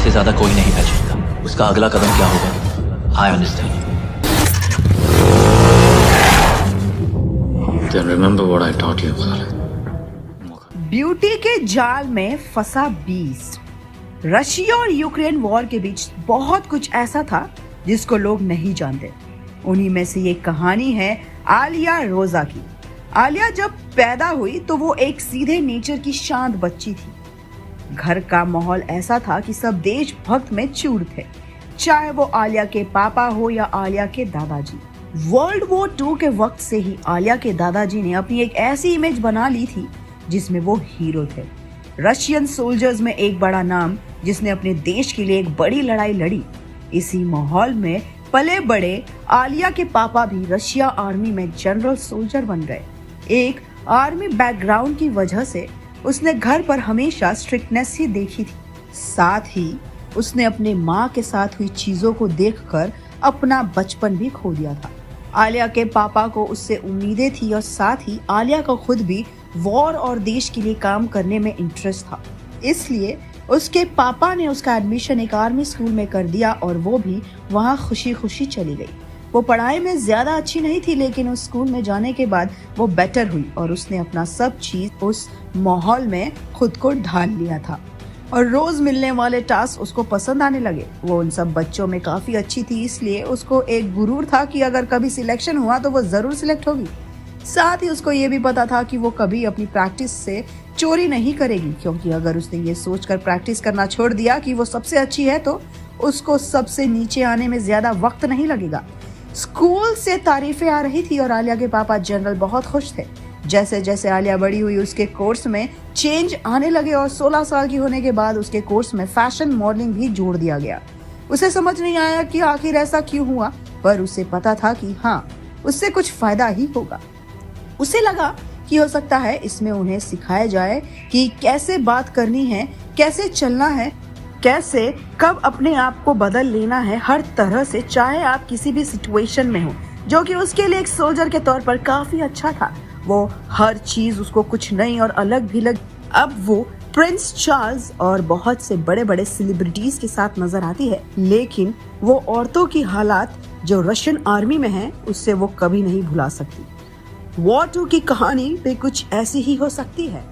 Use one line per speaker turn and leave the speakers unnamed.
इससे ज्यादा कोई नहीं पहचानता उसका अगला कदम क्या होगा। I understand.
Then remember what I taught you, Khalid.
Beauty के जाल में फंसा बीस्ट। रशिया और यूक्रेन वॉर के बीच बहुत कुछ ऐसा था जिसको लोग नहीं जानते। उन्हीं में से ये कहानी है आलिया रोजा की। आलिया जब पैदा हुई तो वो एक सीधे नेचर की शांत बच्ची थी। घर का माहौल ऐसा था कि सब देशभक्त में चूर थे, चाहे वो आलिया के पापा हो या आलिया के दादाजी। वर्ल्ड वॉर 2 के वक्त से ही आलिया के दादाजी ने अपनी एक ऐसी इमेज बना ली थी जिसमें वो हीरो थे। रशियन सोल्जर्स में एक बड़ा नाम जिसने अपने देश के लिए एक बड़ी लड़ाई लड़ी। इसी माहौल में पले बड़े आलिया के पापा भी रशिया आर्मी में जनरल सोल्जर बन गए। एक आर्मी बैकग्राउंड की वजह से उसने घर पर हमेशा स्ट्रिक्टनेस ही देखी थी। साथ ही उसने अपने माँ के साथ हुई चीजों को देखकर अपना बचपन भी खो दिया था। आलिया के पापा को उससे उम्मीदें थी और साथ ही आलिया को खुद भी वॉर और देश के लिए काम करने में इंटरेस्ट था। इसलिए उसके पापा ने उसका एडमिशन एक आर्मी स्कूल में कर दिया और वो भी वहाँ खुशी खुशी चली गई। वो पढ़ाई में ज्यादा अच्छी नहीं थी, लेकिन उस स्कूल में जाने के बाद वो बेटर हुई और उसने अपना सब चीज उस माहौल में खुद को ढाल लिया था और रोज मिलने वाले टास्क उसको पसंद आने लगे। वो उन सब बच्चों में काफी अच्छी थी, इसलिए उसको एक गुरूर था कि अगर कभी सिलेक्शन हुआ तो वो जरूर सिलेक्ट होगी। साथ ही उसको ये भी पता था कि वो कभी अपनी प्रैक्टिस से चोरी नहीं करेगी, क्योंकि अगर उसने ये सोचकर प्रैक्टिस करना छोड़ दिया कि वो सबसे अच्छी है तो उसको सबसे नीचे आने में ज्यादा वक्त नहीं लगेगा। स्कूल से तारीफें आ रही थी और आलिया के पापा जनरल बहुत खुश थे। जैसे जैसे आलिया बड़ी हुई उसके कोर्स में चेंज आने लगे और 16 साल की होने के बाद उसके कोर्स में फैशन मॉडलिंग भी जोड़ दिया गया। उसे समझ नहीं आया कि आखिर ऐसा क्यों हुआ, पर उसे पता था कि हाँ, उससे कुछ फायदा ही होगा। उसे लगा कि हो सकता है इसमें उन्हें सिखाया जाए कि कैसे बात करनी है, कैसे चलना है, कैसे कब अपने आप को बदल लेना है हर तरह से, चाहे आप किसी भी सिचुएशन में हो, जो कि उसके लिए एक सोल्जर के तौर पर काफी अच्छा था। वो हर चीज उसको कुछ नई और अलग भी लगी। अब वो प्रिंस चार्ल्स और बहुत से बड़े बड़े सेलिब्रिटीज के साथ नजर आती है, लेकिन वो औरतों की हालात जो रशियन आर्मी में है उससे वो कभी नहीं भुला सकती। वॉर 2 की कहानी भी कुछ ऐसी ही हो सकती है।